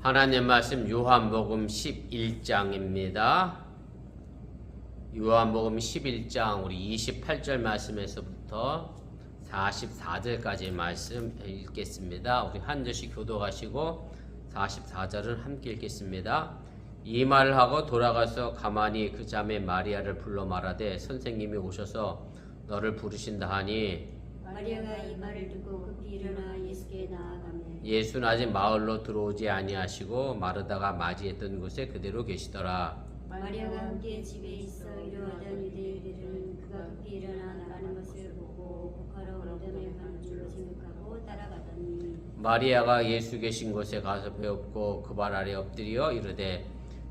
하나님 말씀 요한복음 11장입니다. 요한복음 11장 우리 28절 말씀에서부터 44절까지 말씀 읽겠습니다. 우리 한 절씩 교독하시고 44절은 함께 읽겠습니다. 이 말을 하고 돌아가서 가만히 그 자매 마리아를 불러 말하되 선생님이 오셔서 너를 부르신다 하니 마리아가 이 말을 듣고 급히 일어나 예수께 나아가매 예수는 아직 마을로 들어오지 아니하시고 마르다가 맞이했던 곳에 그대로 계시더라. 마리아가 함께 집에 있어 이루어던 유대인들은 그가 급히 일어나 나가는 것을 보고 곡하러 무덤에 가는 줄로 생각하고 따라가더니 마리아가 예수 계신 곳에 가서 배웠고 그 발 아래 엎드려 이르되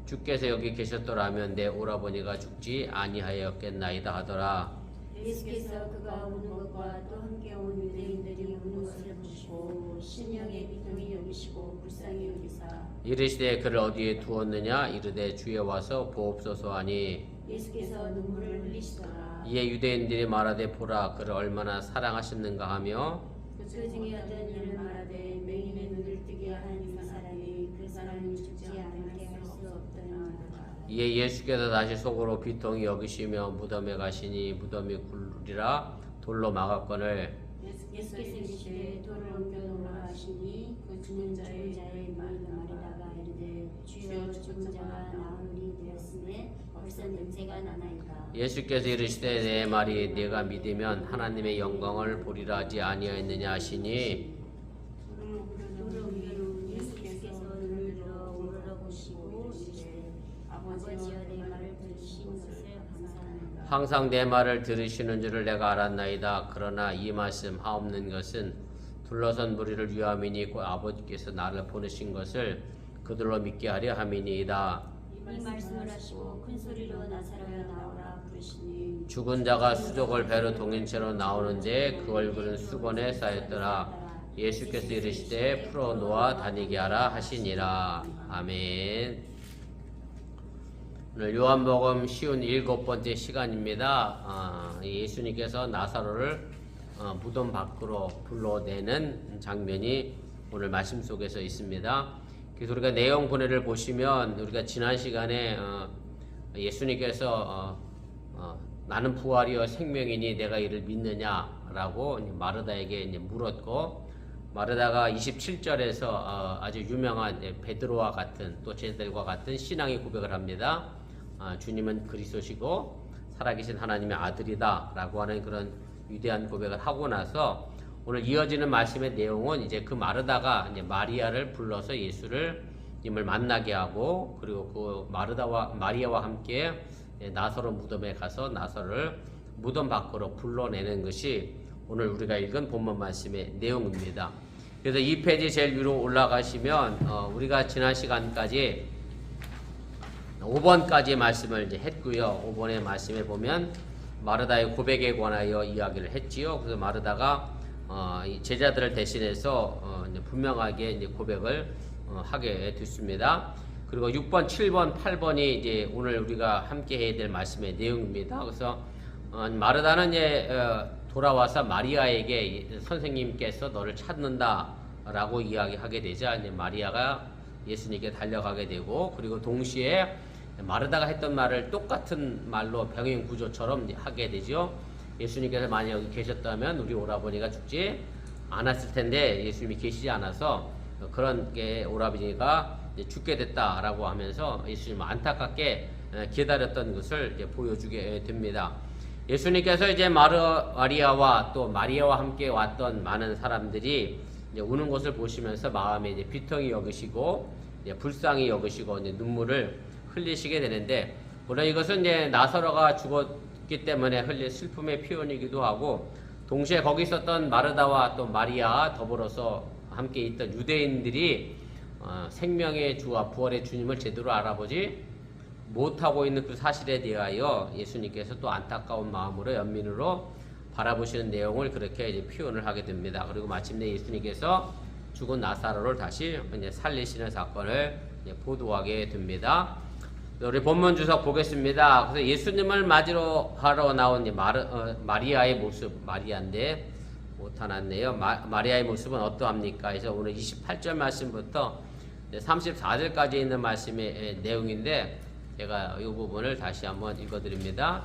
주께서 여기 계셨더라면 내 오라버니가 죽지 아니하였겠나이다 하더라. 예수께서 그가 우는 것과 또 함께 온 유대인들이 우는 것을 보시고 심령의 비통이 여기시고 불쌍히 여기사 이르시되 그를 어디에 두었느냐 이르되 주에 와서 보옵소서 하니 예수께서 눈물을 흘리시더라. 이에 유대인들이 말하되 보라 그를 얼마나 사랑하셨는가 하며 그 중에 어떤 이를 말하되 맹인의 눈을 뜨게 한 이 사람이 그 사람이 죽지 않게 할 수 없더니 이에 예수께서 다시 속으로 비통히 여기시며 무덤에 가시니 무덤이 굴리라 돌로 막았거늘 예수께서 이르시되 돌을 옮겨 놓으라 하시니 그 죽은 자의 말다가 이르되 주여 죽은 자가 나으리 되었으니 벌써 냄새가 나나이다. 예수께서 이르시되 내 말이 네가 믿으면 하나님의 영광을 보리라 하지 아니하였느냐 하시니 돌을 옮겨 놓은 예수께서 눈을 들어 오르러보시고 이르시되 아버지여 내 말을 들으신 것을 감사합니다. 항상 내 말을 들으시는 줄을 내가 알았나이다. 그러나 이 말씀 하옵는 것은 둘러선 무리를 위함이니 곧 아버지께서 나를 보내신 것을 그들로 믿게 하려 함이니이다. 이 말씀을 하시고 큰 소리로 나사로야 나오라 부르시니 죽은 자가 수족을 배로 동인 채로 나오는데 그 얼굴은 수건에 쌓였더라. 예수께서 이르시되 풀어 놓아 다니게 하라 하시니라. 아멘. 오늘 요한복음 쉬운 7번째 시간입니다. 예수님께서 나사로를 무덤 밖으로 불러내는 장면이 오늘 말씀 속에서 있습니다. 그래서 우리가 내용 분해를 보시면 우리가 지난 시간에 예수님께서 나는 부활이요 생명이니 내가 이를 믿느냐라고 마르다에게 물었고 마르다가 27절에서 아주 유명한 베드로와 같은 또 제자들과 같은 신앙의 고백을 합니다. 주님은 그리스도시고 살아계신 하나님의 아들이다 라고 하는 그런 위대한 고백을 하고 나서 오늘 이어지는 말씀의 내용은 이제 그 마르다가 이제 마리아를 불러서 예수님을 만나게 하고 그리고 그 마리아와 함께 나사로 무덤에 가서 나사로를 무덤 밖으로 불러내는 것이 오늘 우리가 읽은 본문 말씀의 내용입니다. 그래서 이 페이지 제일 위로 올라가시면 우리가 지난 시간까지 5번까지 말씀을 이제 했고요. 5번의 말씀에 보면 마르다의 고백에 관하여 이야기를 했지요. 그래서 마르다가 제자들을 대신해서 이제 분명하게 이제 고백을 하게 됐습니다. 그리고 6번, 7번, 8번이 이제 오늘 우리가 함께 해야 될 말씀의 내용입니다. 그래서 마르다는 이제 돌아와서 마리아에게 선생님께서 너를 찾는다라고 이야기하게 되자 이제 마리아가 예수님께 달려가게 되고 그리고 동시에 마르다가 했던 말을 똑같은 말로 병행 구조처럼 하게 되죠. 예수님께서 만약 여기 계셨다면 우리 오라버니가 죽지 않았을 텐데 예수님이 계시지 않아서 그런 게 오라버니가 죽게 됐다라고 하면서 예수님을 안타깝게 기다렸던 것을 이제 보여주게 됩니다. 예수님께서 이제 마리아와 또 마리아와 함께 왔던 많은 사람들이 이제 우는 것을 보시면서 마음에 이제 비통히 여기시고 이제 불쌍히 여기시고 이제 눈물을 흘리시게 되는데 물론 이것은 이제 나사로가 죽었기 때문에 흘릴 슬픔의 표현이기도 하고 동시에 거기 있었던 마르다와 또 마리아 더불어서 함께 있던 유대인들이 생명의 주와 부활의 주님을 제대로 알아보지 못하고 있는 그 사실에 대하여 예수님께서 또 안타까운 마음으로 연민으로 바라보시는 내용을 그렇게 이제 표현을 하게 됩니다. 그리고 마침내 예수님께서 죽은 나사로를 다시 이제 살리시는 사건을 이제 보도하게 됩니다. 우리 본문 주석 보겠습니다. 그래서 예수님을 맞으러 하러 나온 마리아의 모습, 마리아인데 못하났네요. 마리아의 모습은 어떠합니까? 그래서 오늘 28절 말씀부터 34절까지 있는 말씀의 내용인데 제가 이 부분을 다시 한번 읽어드립니다.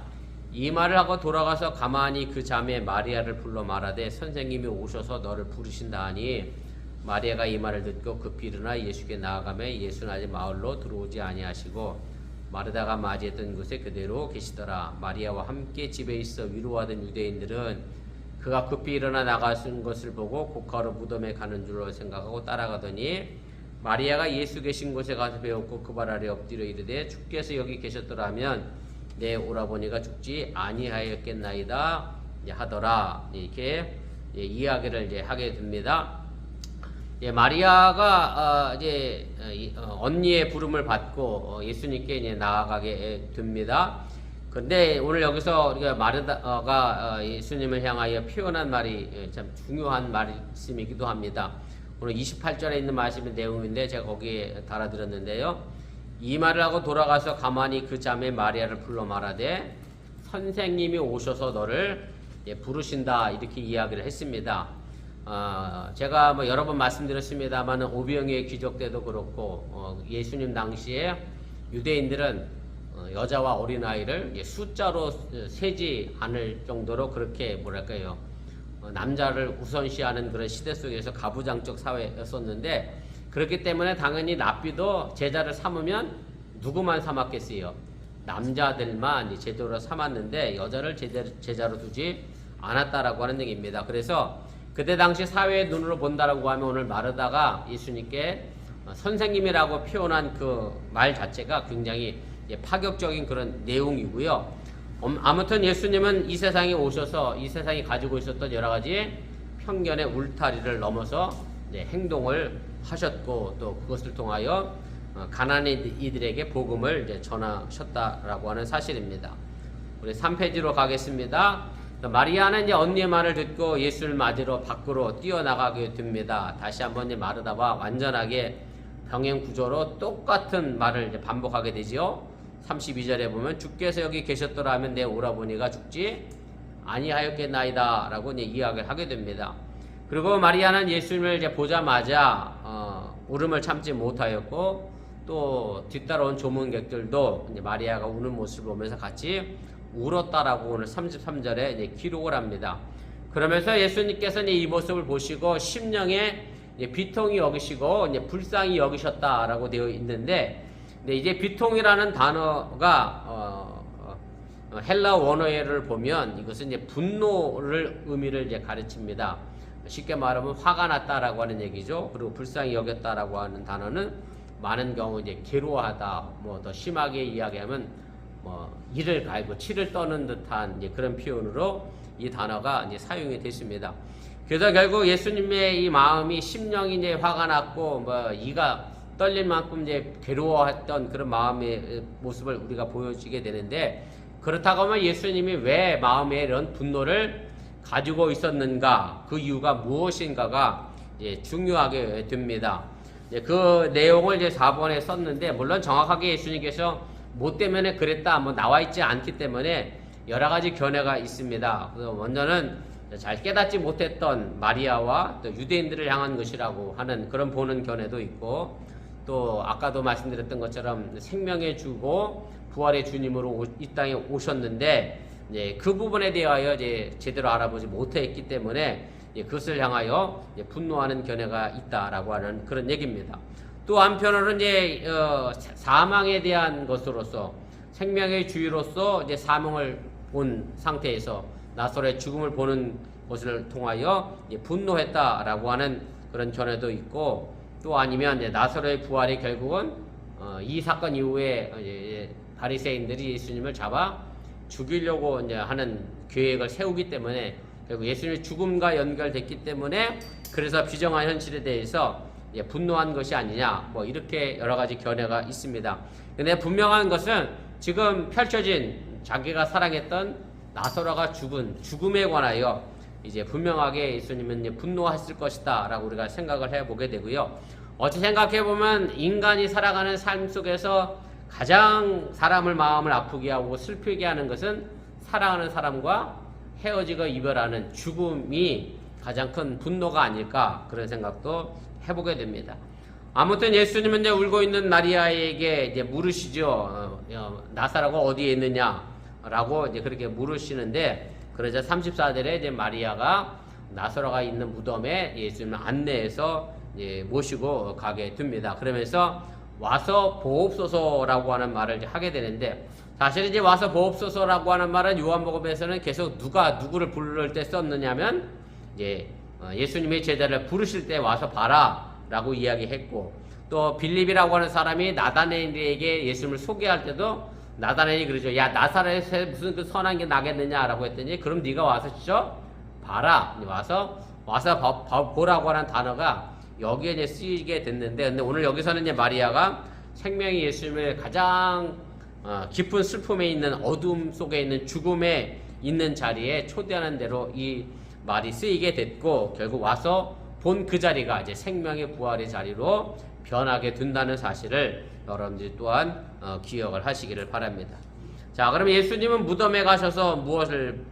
이 말을 하고 돌아가서 가만히 그 자매 마리아를 불러 말하되 선생님이 오셔서 너를 부르신다 하니 마리아가 이 말을 듣고 급히 일어나 예수께 나아가며 예수는 아직 마을로 들어오지 아니하시고 마르다가 맞이했던 곳에 그대로 계시더라. 마리아와 함께 집에 있어 위로하던 유대인들은 그가 급히 일어나 나가는 것을 보고 곧가로 무덤에 가는 줄로 생각하고 따라가더니 마리아가 예수 계신 곳에 가서 배웠고 그 발 아래 엎드려 이르되 주께서 여기 계셨더라면 내 오라버니가 죽지 아니하였겠나이다 하더라. 이렇게 이야기를 하게 됩니다. 마리아가 언니의 부름을 받고 예수님께 나아가게 됩니다. 그런데 오늘 여기서 우리가 마르다가 예수님을 향하여 표현한 말이 참 중요한 말씀이기도 합니다. 오늘 28절에 있는 말씀의 내용인데 제가 거기에 달아드렸는데요. 이 말을 하고 돌아가서 가만히 그 자매 마리아를 불러 말하되 선생님이 오셔서 너를 부르신다 이렇게 이야기를 했습니다. 제가 여러 번 말씀드렸습니다만 오병이의 기적 때도 그렇고 예수님 당시에 유대인들은 여자와 어린아이를 숫자로 세지 않을 정도로 그렇게 뭐랄까요 남자를 우선시하는 그런 시대 속에서 가부장적 사회였었는데 그렇기 때문에 당연히 랍비도 제자를 삼으면 누구만 삼았겠어요? 남자들만 제대로 삼았는데 여자를 제자로 두지 않았다라고 하는 얘기입니다. 그래서 그때 당시 사회의 눈으로 본다라고 하면 오늘 마르다가 예수님께 선생님이라고 표현한 그 말 자체가 굉장히 파격적인 그런 내용이고요. 아무튼 예수님은 이 세상에 오셔서 이 세상이 가지고 있었던 여러 가지 편견의 울타리를 넘어서 행동을 하셨고 또 그것을 통하여 가난한 이들에게 복음을 전하셨다라고 하는 사실입니다. 우리 3페이지로 가겠습니다. 마리아는 언니의 말을 듣고 예수를 맞으러 밖으로 뛰어나가게 됩니다. 다시 한번 마르다와 완전하게 병행 구조로 똑같은 말을 반복하게 되지요. 32절에 보면 주께서 여기 계셨더라면 내 오라버니가 죽지 아니하였겠나이다 라고 이야기를 하게 됩니다. 그리고 마리아는 예수님을 보자마자 울음을 참지 못하였고 또 뒤따라온 조문객들도 마리아가 우는 모습을 보면서 같이 울었다라고 오늘 33절에 기록을 합니다. 그러면서 예수님께서는 이 모습을 보시고 심령에 비통히 여기시고 불쌍히 여기셨다라고 되어 있는데 이제 비통이라는 단어가 헬라 원어를 보면 이것은 분노를 의미를 가르칩니다. 쉽게 말하면 화가 났다라고 하는 얘기죠. 그리고 불쌍히 여겼다라고 하는 단어는 많은 경우 괴로워하다, 더 심하게 이야기하면 이를 갈고 치를 떠는 듯한 그런 표현으로 이 단어가 사용이 됐습니다. 그래서 결국 예수님의 이 마음이 심령이 화가 났고 이가 떨릴 만큼 괴로워했던 그런 마음의 모습을 우리가 보여지게 되는데 그렇다고 하면 예수님이 왜 마음에 이런 분노를 가지고 있었는가 그 이유가 무엇인가가 중요하게 됩니다. 그 내용을 4번에 썼는데 물론 정확하게 예수님께서 뭐 때문에 그랬다 나와 있지 않기 때문에 여러 가지 견해가 있습니다. 그래서 먼저는 잘 깨닫지 못했던 마리아와 또 유대인들을 향한 것이라고 하는 그런 보는 견해도 있고 또 아까도 말씀드렸던 것처럼 생명의 주고 부활의 주님으로 이 땅에 오셨는데 그 부분에 대하여 제대로 알아보지 못했기 때문에 그것을 향하여 분노하는 견해가 있다라고 하는 그런 얘기입니다. 또 한편으로는 사망에 대한 것으로서 생명의 주의로서 사명을 본 상태에서 나사로의 죽음을 보는 것을 통하여 분노했다라고 하는 그런 견해도 있고 또 아니면 나사로의 부활이 결국은 이 사건 이후에 바리새인들이 예수님을 잡아 죽이려고 하는 계획을 세우기 때문에 결국 예수님의 죽음과 연결됐기 때문에 그래서 비정한 현실에 대해서 분노한 것이 아니냐 이렇게 여러 가지 견해가 있습니다. 근데 분명한 것은 지금 펼쳐진 자기가 사랑했던 나사로가 죽은 죽음에 관하여 분명하게 예수님은 분노했을 것이다 라고 우리가 생각을 해보게 되고요. 어찌 생각해보면 인간이 살아가는 삶 속에서 가장 사람을 마음을 아프게 하고 슬프게 하는 것은 사랑하는 사람과 헤어지고 이별하는 죽음이 가장 큰 분노가 아닐까 그런 생각도 해보게 됩니다. 아무튼 예수님은 이제 울고 있는 마리아에게 이제 물으시죠. 나사로가 어디에 있느냐라고 이제 그렇게 물으시는데, 그러자 34절에 이제 마리아가 나사로가 있는 무덤에 예수님을 안내해서 이제 모시고 가게 됩니다. 그러면서 와서 보옵소서라고 하는 말을 이제 하게 되는데, 사실 이제 와서 보옵소서라고 하는 말은 요한복음에서는 계속 누가 누구를 부를 때 썼느냐면 이제 예수님의 제자를 부르실 때 와서 봐라라고 이야기했고, 또 빌립이라고 하는 사람이 나다나엘에게 예수님을 소개할 때도 나다나엘이 그러죠. 야, 나사렛에 무슨 그 선한 게 나겠느냐라고 했더니, 그럼 네가 와서 진짜 봐라. 와서 보라고 하는 단어가 여기에 이제 쓰이게 됐는데, 근데 오늘 여기서는 이제 마리아가 생명의 예수님을 가장 깊은 슬픔에 있는, 어둠 속에 있는, 죽음에 있는 자리에 초대하는 대로 이 말이 쓰이게 됐고, 결국 와서 본 그 자리가 이제 생명의 부활의 자리로 변하게 된다는 사실을 여러분들이 또한 기억을 하시기를 바랍니다. 자, 그럼 예수님은 무덤에 가셔서 무엇을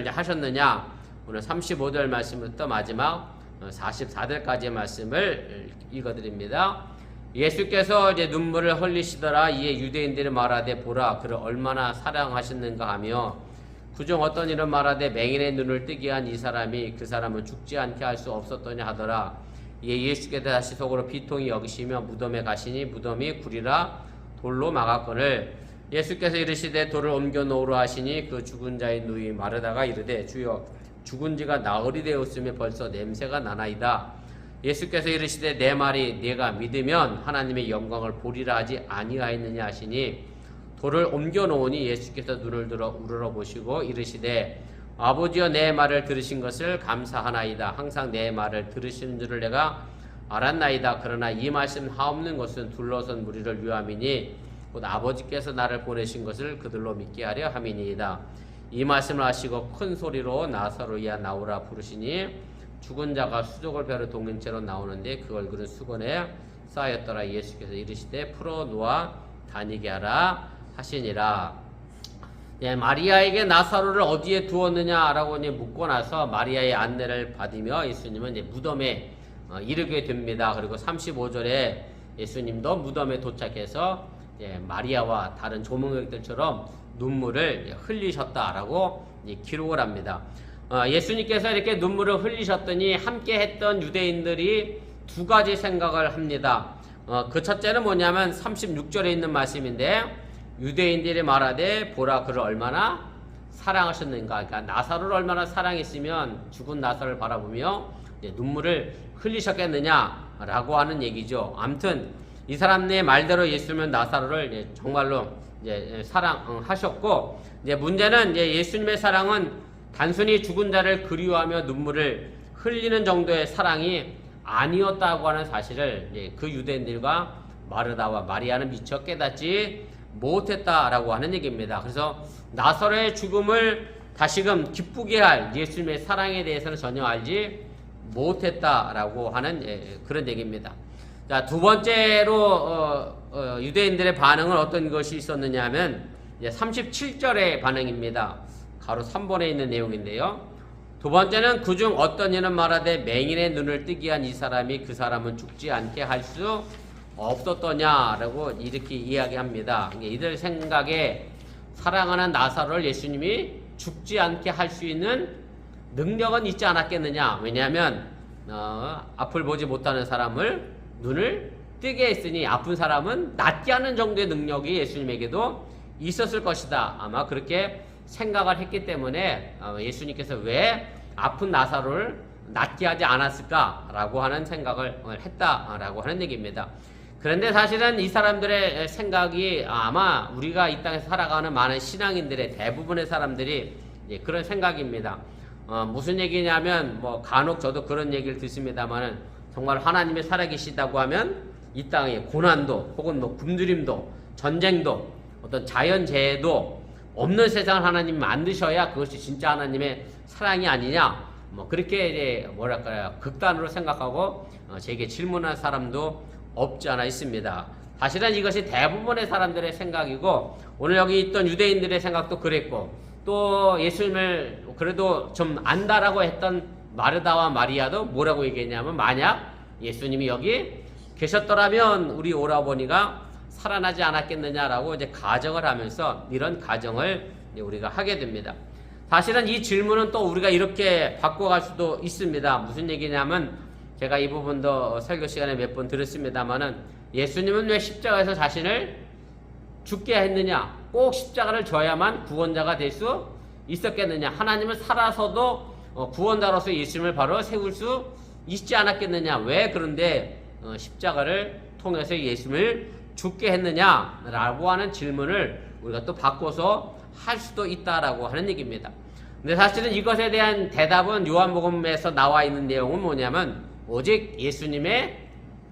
하셨느냐? 오늘 35절 말씀부터 마지막 44절까지의 말씀을 읽어드립니다. 예수께서 이제 눈물을 흘리시더라. 이에 유대인들이 말하되 보라 그를 얼마나 사랑하셨는가 하며, 그중 어떤 이는 말하되 맹인의 눈을 뜨게 한 이 사람이 그 사람은 죽지 않게 할 수 없었더냐 하더라. 이에 예수께서 다시 속으로 비통히 여기시며 무덤에 가시니 무덤이 구리라 돌로 막았거늘 예수께서 이르시되 돌을 옮겨 놓으라 하시니 그 죽은 자의 누이 마르다가 이르되 주여 죽은 지가 나흘이 되었으며 벌써 냄새가 나나이다. 예수께서 이르시되 내 말이 네가 믿으면 하나님의 영광을 보리라 하지 아니하였느냐 하시니 돌을 옮겨 놓으니 예수께서 눈을 들어 우러러 보시고 이르시되 아버지여 내 말을 들으신 것을 감사하나이다. 항상 내 말을 들으시는 줄을 내가 알았나이다. 그러나 이 말씀 하옵는 것은 둘러선 무리를 위함이니 곧 아버지께서 나를 보내신 것을 그들로 믿게 하려 함이니이다. 이 말씀을 하시고 큰 소리로 나사로야 나오라 부르시니 죽은 자가 수족을 베어 동인 채로 나오는데 그 얼굴은 수건에 쌓였더라. 예수께서 이르시되 풀어 놓아 다니게 하라 하시니라. 예, 마리아에게 나사로를 어디에 두었느냐라고 이제 묻고 나서 마리아의 안내를 받으며 예수님은 이제 무덤에 이르게 됩니다. 그리고 35절에 예수님도 무덤에 도착해서 마리아와 다른 조문객들처럼 눈물을 흘리셨다라고 기록을 합니다. 예수님께서 이렇게 눈물을 흘리셨더니 함께 했던 유대인들이 두 가지 생각을 합니다. 그 첫째는 뭐냐면 36절에 있는 말씀인데, 유대인들이 말하되 보라 그를 얼마나 사랑하셨는가. 그러니까 나사로를 얼마나 사랑했으면 죽은 나사로를 바라보며 눈물을 흘리셨겠느냐라고 하는 얘기죠. 아무튼 이 사람의 말대로 예수님은 나사로를 정말로 사랑하셨고, 이제 문제는 이제 예수님의 사랑은 단순히 죽은 자를 그리워하며 눈물을 흘리는 정도의 사랑이 아니었다고 하는 사실을 그 유대인들과 마르다와 마리아는 미처 깨닫지 못했다라고 하는 얘기입니다. 그래서 나사로의 죽음을 다시금 기쁘게 할 예수님의 사랑에 대해서는 전혀 알지 못했다라고 하는 그런 얘기입니다. 자, 두 번째로 유대인들의 반응은 어떤 것이 있었느냐 하면 37절의 반응입니다. 가로 3번에 있는 내용인데요. 두 번째는 그중 어떤 이는 말하되 맹인의 눈을 뜨게 한 이 사람이 그 사람은 죽지 않게 할 수 없었더냐라고 이렇게 이야기합니다. 이들 생각에 사랑하는 나사로를 예수님이 죽지 않게 할 수 있는 능력은 있지 않았겠느냐. 왜냐하면 앞을 보지 못하는 사람을 눈을 뜨게 했으니 아픈 사람은 낫게 하는 정도의 능력이 예수님에게도 있었을 것이다. 아마 그렇게 생각을 했기 때문에 예수님께서 왜 아픈 나사로를 낫게 하지 않았을까라고 하는 생각을 했다라고 하는 얘기입니다. 그런데 사실은 이 사람들의 생각이 아마 우리가 이 땅에서 살아가는 많은 신앙인들의 대부분의 사람들이 그런 생각입니다. 무슨 얘기냐면 간혹 저도 그런 얘기를 듣습니다만은 정말 하나님이 살아계시다고 하면 이 땅에 고난도 혹은 굶주림도 전쟁도 어떤 자연재해도 없는 세상을 하나님이 만드셔야 그것이 진짜 하나님의 사랑이 아니냐, 그렇게 극단으로 생각하고 제게 질문한 사람도 없지 않아 있습니다. 사실은 이것이 대부분의 사람들의 생각이고, 오늘 여기 있던 유대인들의 생각도 그랬고, 또 예수님을 그래도 좀 안다라고 했던 마르다와 마리아도 뭐라고 얘기했냐면, 만약 예수님이 여기 계셨더라면 우리 오라버니가 살아나지 않았겠느냐라고 이제 가정을 하면서 이런 가정을 이제 우리가 하게 됩니다. 사실은 이 질문은 또 우리가 이렇게 바꿔갈 수도 있습니다. 무슨 얘기냐면 제가 이 부분도 설교 시간에 몇 번 들었습니다만은 예수님은 왜 십자가에서 자신을 죽게 했느냐? 꼭 십자가를 져야만 구원자가 될 수 있었겠느냐? 하나님은 살아서도 구원자로서 예수님을 바로 세울 수 있지 않았겠느냐? 왜 그런데 십자가를 통해서 예수님을 죽게 했느냐라고 하는 질문을 우리가 또 바꿔서 할 수도 있다라고 하는 얘기입니다. 근데 사실은 이것에 대한 대답은 요한복음에서 나와 있는 내용은 뭐냐면 오직 예수님의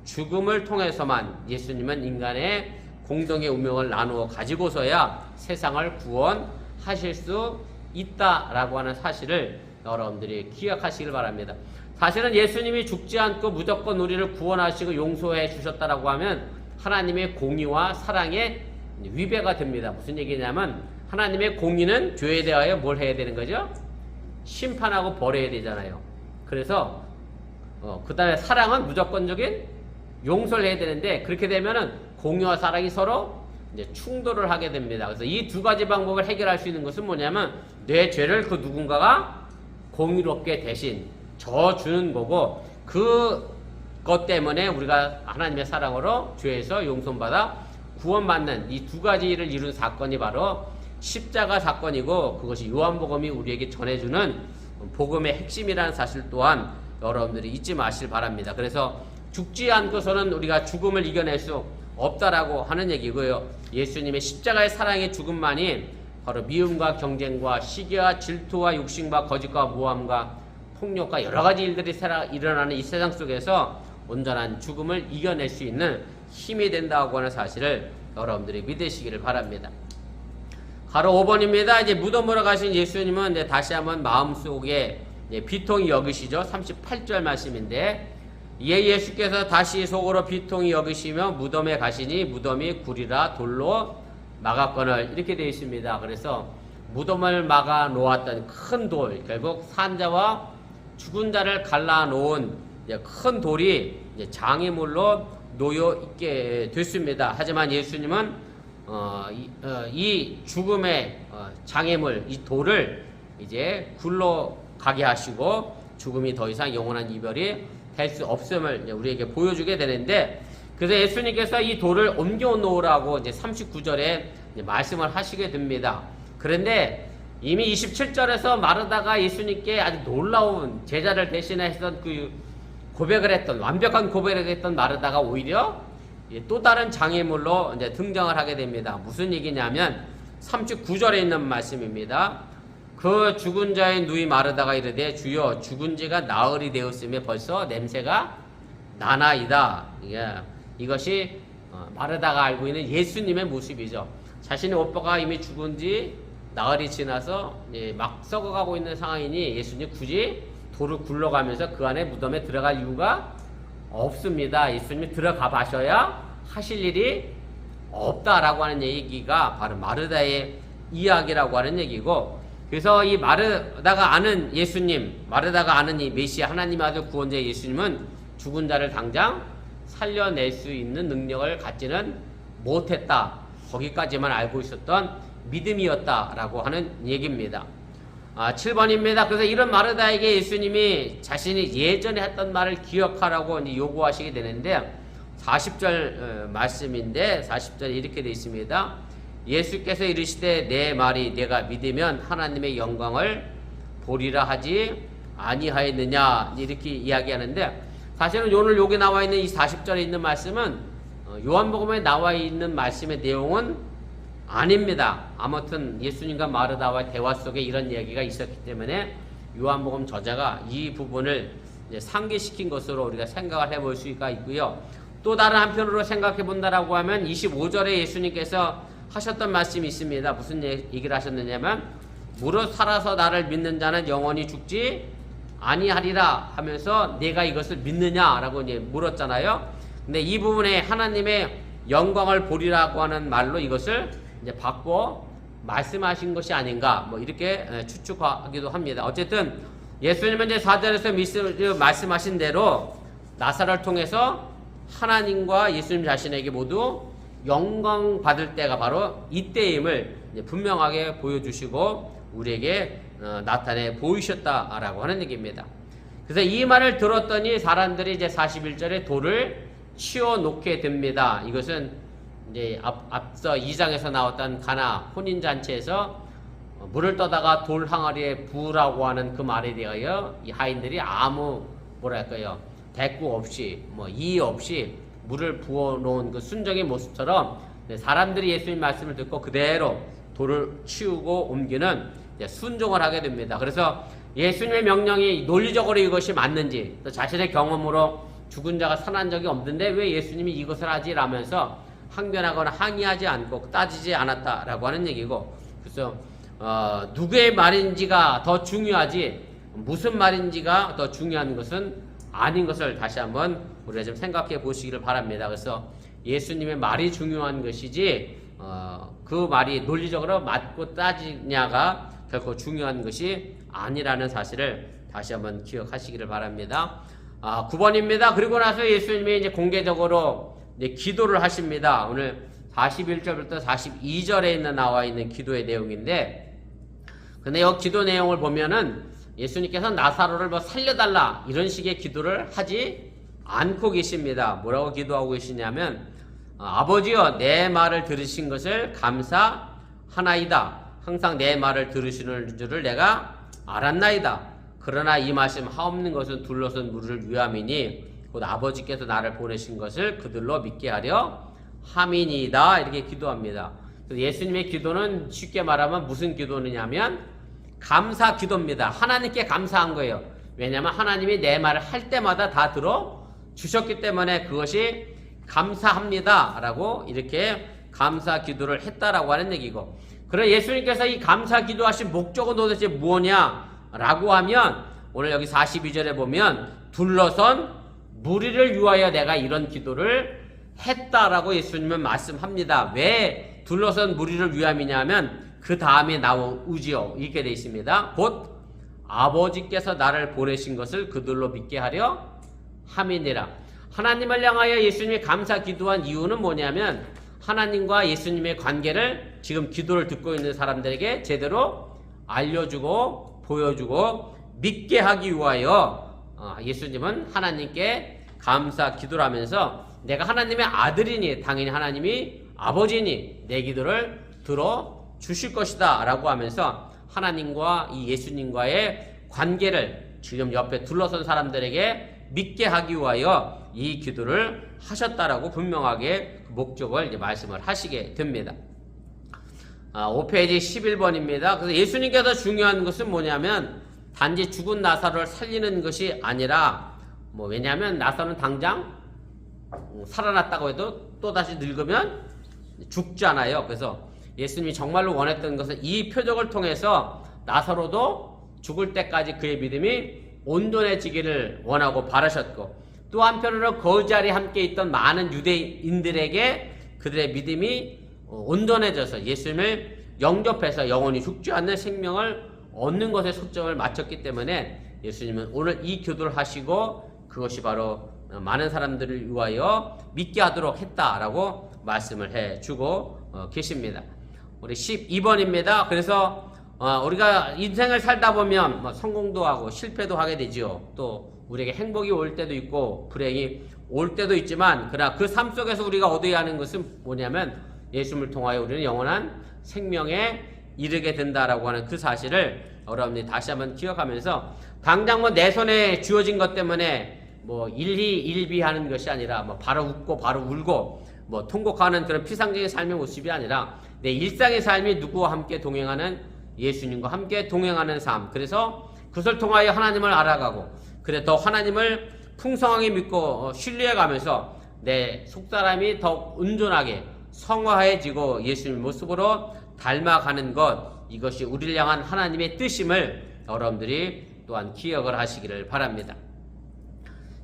죽음을 통해서만 예수님은 인간의 공동의 운명을 나누어 가지고서야 세상을 구원하실 수 있다라고 하는 사실을 여러분들이 기억하시길 바랍니다. 사실은 예수님이 죽지 않고 무조건 우리를 구원하시고 용서해 주셨다라고 하면 하나님의 공의와 사랑에 위배가 됩니다. 무슨 얘기냐면 하나님의 공의는 죄에 대하여 뭘 해야 되는 거죠? 심판하고 벌해야 되잖아요. 그래서 그 다음에 사랑은 무조건적인 용서를 해야 되는데 그렇게 되면은 공의와 사랑이 서로 이제 충돌을 하게 됩니다. 그래서 이 두 가지 방법을 해결할 수 있는 것은 뭐냐면 내 죄를 그 누군가가 공의롭게 대신 져주는 거고 그것 때문에 우리가 하나님의 사랑으로 죄에서 용서받아 구원받는 이 두 가지를 이룬 사건이 바로 십자가 사건이고 그것이 요한복음이 우리에게 전해주는 복음의 핵심이라는 사실 또한 여러분들이 잊지 마시길 바랍니다. 그래서 죽지 않고서는 우리가 죽음을 이겨낼 수 없다라고 하는 얘기고요. 예수님의 십자가의 사랑의 죽음만이 바로 미움과 경쟁과 시기와 질투와 욕심과 거짓과 모함과 폭력과 여러 가지 일들이 일어나는 이 세상 속에서 온전한 죽음을 이겨낼 수 있는 힘이 된다고 하는 사실을 여러분들이 믿으시기를 바랍니다. 가로 5번입니다. 이제 무덤으로 가신 예수님은 이제 다시 한번 마음속에 비통이 여기시죠. 38절 말씀인데 이에 예수께서 다시 속으로 비통이 여기시며 무덤에 가시니 무덤이 굴이라 돌로 막았거늘 이렇게 되어 있습니다. 그래서 무덤을 막아 놓았던 큰 돌, 결국 산자와 죽은 자를 갈라 놓은 큰 돌이 장애물로 놓여 있게 됐습니다. 하지만 예수님은 이 죽음의 장애물, 이 돌을 이제 굴러 가게 하시고 죽음이 더 이상 영원한 이별이 될 수 없음을 우리에게 보여주게 되는데 그래서 예수님께서 이 돌을 옮겨 놓으라고 이제 39절에 말씀을 하시게 됩니다. 그런데 이미 27절에서 마르다가 예수님께 아주 놀라운 제자를 대신했던 그 고백을 했던 완벽한 고백을 했던 마르다가 오히려 또 다른 장애물로 이제 등장을 하게 됩니다. 무슨 얘기냐면 39절에 있는 말씀입니다. 그 죽은 자의 누이 마르다가 이르되 주여 죽은 지가 나흘이 되었으며 벌써 냄새가 나나이다. 이것이 마르다가 알고 있는 예수님의 모습이죠. 자신의 오빠가 이미 죽은 지 나흘이 지나서 막 썩어가고 있는 상황이니 예수님 굳이 돌을 굴러가면서 그 안에 무덤에 들어갈 이유가 없습니다. 예수님이 들어가 봐셔야 하실 일이 없다라고 하는 얘기가 바로 마르다의 이야기라고 하는 얘기고 그래서 이 마르다가 아는 예수님, 마르다가 아는 이 메시아 하나님의 아들 구원자 예수님은 죽은 자를 당장 살려낼 수 있는 능력을 갖지는 못했다. 거기까지만 알고 있었던 믿음이었다라고 하는 얘기입니다. 7번입니다. 그래서 이런 마르다에게 예수님이 자신이 예전에 했던 말을 기억하라고 이제 요구하시게 되는데 40절 말씀인데 40절에 이렇게 되어 있습니다. 예수께서 이르시되 내 말이 내가 믿으면 하나님의 영광을 보리라 하지 아니하였느냐 이렇게 이야기하는데 사실은 오늘 여기 나와 있는 이 40절에 있는 말씀은 요한복음에 나와 있는 말씀의 내용은 아닙니다. 아무튼 예수님과 마르다와의 대화 속에 이런 이야기가 있었기 때문에 요한복음 저자가 이 부분을 상기시킨 것으로 우리가 생각을 해볼 수가 있고요. 또 다른 한편으로 생각해 본다라고 하면 25절에 예수님께서 하셨던 말씀이 있습니다. 무슨 얘기를 하셨느냐면 무릇 살아서 나를 믿는 자는 영원히 죽지 아니하리라 하면서 내가 이것을 믿느냐라고 이제 물었잖아요. 근데 이 부분에 하나님의 영광을 보리라고 하는 말로 이것을 이제 바꿔 말씀하신 것이 아닌가 뭐 이렇게 추측하기도 합니다. 어쨌든 예수님은 이제 4절에서 말씀하신 대로 나사로를 통해서 하나님과 예수님 자신에게 모두 영광 받을 때가 바로 이때임을 분명하게 보여주시고 우리에게 나타내 보이셨다라고 하는 얘기입니다. 그래서 이 말을 들었더니 사람들이 이제 41절에 돌을 치워 놓게 됩니다. 이것은 이제 앞서 2장에서 나왔던 가나 혼인잔치에서 물을 떠다가 돌 항아리에 부으라고 하는 그 말에 대하여 이 하인들이 아무 뭐랄까요 대꾸 없이 이의 없이 물을 부어 놓은 그 순종의 모습처럼 사람들이 예수님 말씀을 듣고 그대로 돌을 치우고 옮기는 순종을 하게 됩니다. 그래서 예수님의 명령이 논리적으로 이것이 맞는지 또 자신의 경험으로 죽은 자가 살아난 적이 없는데 왜 예수님이 이것을 하지? 라면서 항변하거나 항의하지 않고 따지지 않았다라고 하는 얘기고, 그래서 누구의 말인지가 더 중요하지 무슨 말인지가 더 중요한 것은 아닌 것을 다시 한번 우리가 좀 생각해 보시기를 바랍니다. 그래서 예수님의 말이 중요한 것이지 그 말이 논리적으로 맞고 따지냐가 결코 중요한 것이 아니라는 사실을 다시 한번 기억하시기를 바랍니다. 9번입니다. 그리고 나서 예수님이 이제 공개적으로 이제 기도를 하십니다. 오늘 41절부터 42절에 나와 있는 기도의 내용인데, 근데 이 기도 내용을 보면은 예수님께서 나사로를 살려달라 이런 식의 기도를 하지 않고 계십니다. 뭐라고 기도하고 계시냐면 아버지여 내 말을 들으신 것을 감사하나이다. 항상 내 말을 들으시는 줄을 내가 알았나이다. 그러나 이 말씀 하옵는 것은 둘러선 무리를 위함이니 곧 아버지께서 나를 보내신 것을 그들로 믿게 하려 함이니이다. 이렇게 기도합니다. 예수님의 기도는 쉽게 말하면 무슨 기도느냐면 감사 기도입니다. 하나님께 감사한 거예요. 왜냐하면 하나님이 내 말을 할 때마다 다 들어주셨기 때문에 그것이 감사합니다 라고 이렇게 감사 기도를 했다라고 하는 얘기고, 그럼 예수님께서 이 감사 기도하신 목적은 도대체 무엇냐 라고 하면 오늘 여기 42절에 보면 둘러선 무리를 위하여 내가 이런 기도를 했다라고 예수님은 말씀합니다. 왜 둘러선 무리를 위함이냐면 그 다음에 나오지요. 이렇게 되어 있습니다. 곧 아버지께서 나를 보내신 것을 그들로 믿게 하려 함이니라. 하나님을 향하여 예수님이 감사 기도한 이유는 뭐냐면 하나님과 예수님의 관계를 지금 기도를 듣고 있는 사람들에게 제대로 알려주고 보여주고 믿게 하기 위하여 예수님은 하나님께 감사 기도를 하면서 내가 하나님의 아들이니 당연히 하나님이 아버지니 내 기도를 들어주실 것이다 라고 하면서 하나님과 이 예수님과의 관계를 지금 옆에 둘러선 사람들에게 믿게 하기 위하여 이 기도를 하셨다라고 분명하게 목적을 이제 말씀을 하시게 됩니다. 5페이지 11번입니다. 그래서 예수님께서 중요한 것은 뭐냐면 단지 죽은 나사로를 살리는 것이 아니라 왜냐하면 나사로는 당장 살아났다고 해도 또다시 늙으면 죽잖아요. 그래서 예수님이 정말로 원했던 것은 이 표적을 통해서 나사로도 죽을 때까지 그의 믿음이 온전해지기를 원하고 바라셨고, 또 한편으로 그 자리에 함께 있던 많은 유대인들에게 그들의 믿음이 온전해져서 예수님을 영접해서 영원히 죽지 않는 생명을 얻는 것에 초점을 맞췄기 때문에 예수님은 오늘 이 기도를 하시고 그것이 바로 많은 사람들을 위하여 믿게 하도록 했다라고 말씀을 해주고 계십니다. 우리 12번입니다. 그래서 우리가 인생을 살다 보면 성공도 하고 실패도 하게 되죠. 또 우리에게 행복이 올 때도 있고 불행이 올 때도 있지만 그러나 그 삶 속에서 우리가 얻어야 하는 것은 뭐냐면 예수님을 통하여 우리는 영원한 생명에 이르게 된다라고 하는 그 사실을 여러분들이 다시 한번 기억하면서 당장 내 손에 주어진 것 때문에 일희일비하는 것이 아니라 바로 웃고 바로 울고 통곡하는 그런 피상적인 삶의 모습이 아니라 내 일상의 삶이 누구와 함께 동행하는 예수님과 함께 동행하는 삶, 그래서 그것을 통하여 하나님을 알아가고 그래 더 하나님을 풍성하게 믿고 신뢰해가면서 내 속사람이 더 온전하게 성화해지고 예수님 모습으로 닮아가는 것, 이것이 우리를 향한 하나님의 뜻임을 여러분들이 또한 기억을 하시기를 바랍니다.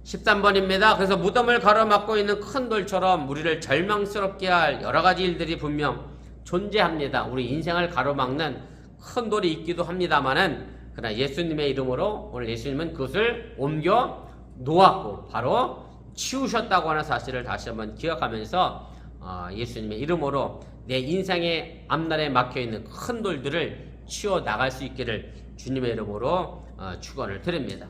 13번입니다. 그래서 무덤을 가로막고 있는 큰 돌처럼 우리를 절망스럽게 할 여러가지 일들이 분명 존재합니다. 우리 인생을 가로막는 큰 돌이 있기도 합니다만은 그러나 예수님의 이름으로 오늘 예수님은 그것을 옮겨 놓았고 바로 치우셨다고 하는 사실을 다시 한번 기억하면서 예수님의 이름으로 내 인생의 앞날에 막혀있는 큰 돌들을 치워 나갈 수 있기를 주님의 이름으로 축원을 드립니다.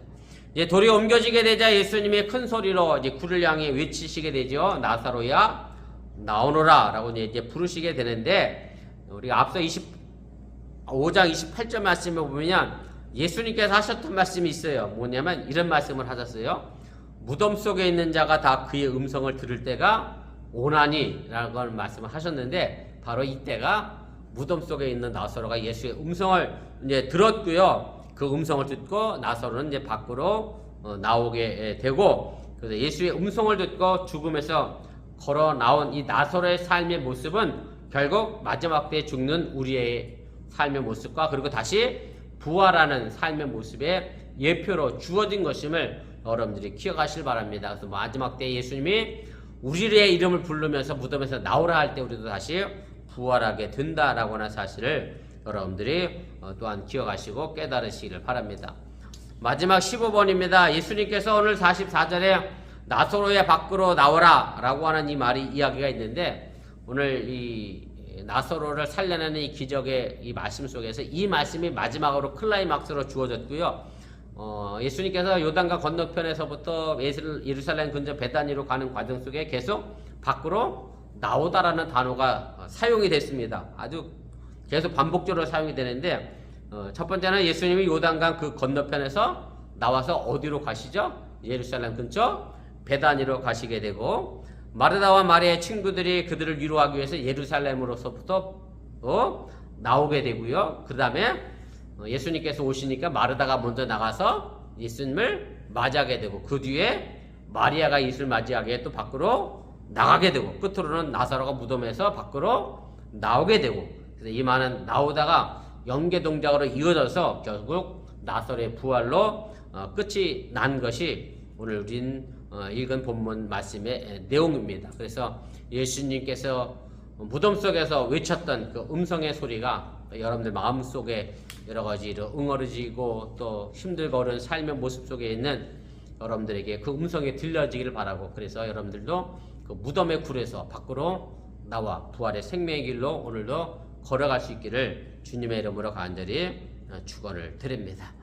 이제 돌이 옮겨지게 되자 예수님이 큰 소리로 이제 굴을 향해 외치시게 되죠. 나사로야 나오너라 라고 이제 부르시게 되는데, 우리가 앞서 5장 28절 말씀에 보면 예수님께서 하셨던 말씀이 있어요. 뭐냐면 이런 말씀을 하셨어요. 무덤 속에 있는 자가 다 그의 음성을 들을 때가 오나니 라는 말씀을 하셨는데, 바로 이때가 무덤 속에 있는 나사로가 예수의 음성을 이제 들었고요. 그 음성을 듣고 나사로는 이제 밖으로 나오게 되고, 그래서 예수의 음성을 듣고 죽음에서 걸어 나온 이 나사로의 삶의 모습은 결국 마지막 때 죽는 우리의 삶의 모습과 그리고 다시 부활하는 삶의 모습의 예표로 주어진 것임을 여러분들이 기억하시길 바랍니다. 그래서 마지막 때 예수님이 우리의 이름을 부르면서 무덤에서 나오라 할 때 우리도 다시 부활하게 된다라고 하는 사실을 여러분들이 또한 기억하시고 깨달으시기를 바랍니다. 마지막 15번입니다. 예수님께서 오늘 44절에 나사로야 밖으로 나오라 라고 하는 이 말이 이야기가 있는데, 오늘 이 나사로를 살려내는 이 기적의 이 말씀 속에서 이 말씀이 마지막으로 클라이막스로 주어졌고요. 예수님께서 요단강 건너편에서부터 예루살렘 근처 베다니로 가는 과정 속에 계속 밖으로 나오다라는 단어가 사용이 됐습니다. 아주 계속 반복적으로 사용이 되는데, 첫 번째는 예수님이 요단강 그 건너편에서 나와서 어디로 가시죠? 예루살렘 근처 베다니로 가시게 되고, 마르다와 마리아의 친구들이 그들을 위로하기 위해서 예루살렘으로서부터 나오게 되고요. 그 다음에 예수님께서 오시니까 마르다가 먼저 나가서 예수님을 맞이하게 되고, 그 뒤에 마리아가 예수를 맞이하게 또 밖으로 나가게 되고, 끝으로는 나사로가 무덤에서 밖으로 나오게 되고, 그래서 이 많은 나오다가 연계 동작으로 이어져서 결국 나사로의 부활로 끝이 난 것이 오늘 우린 읽은 본문 말씀의 내용입니다. 그래서 예수님께서 무덤 속에서 외쳤던 그 음성의 소리가 여러분들 마음속에 여러 가지로 응어리지고 또 힘들고 어려운 삶의 모습 속에 있는 여러분들에게 그 음성이 들려지기를 바라고, 그래서 여러분들도 그 무덤의 굴에서 밖으로 나와 부활의 생명의 길로 오늘도 걸어갈 수 있기를 주님의 이름으로 간절히 축원을 드립니다.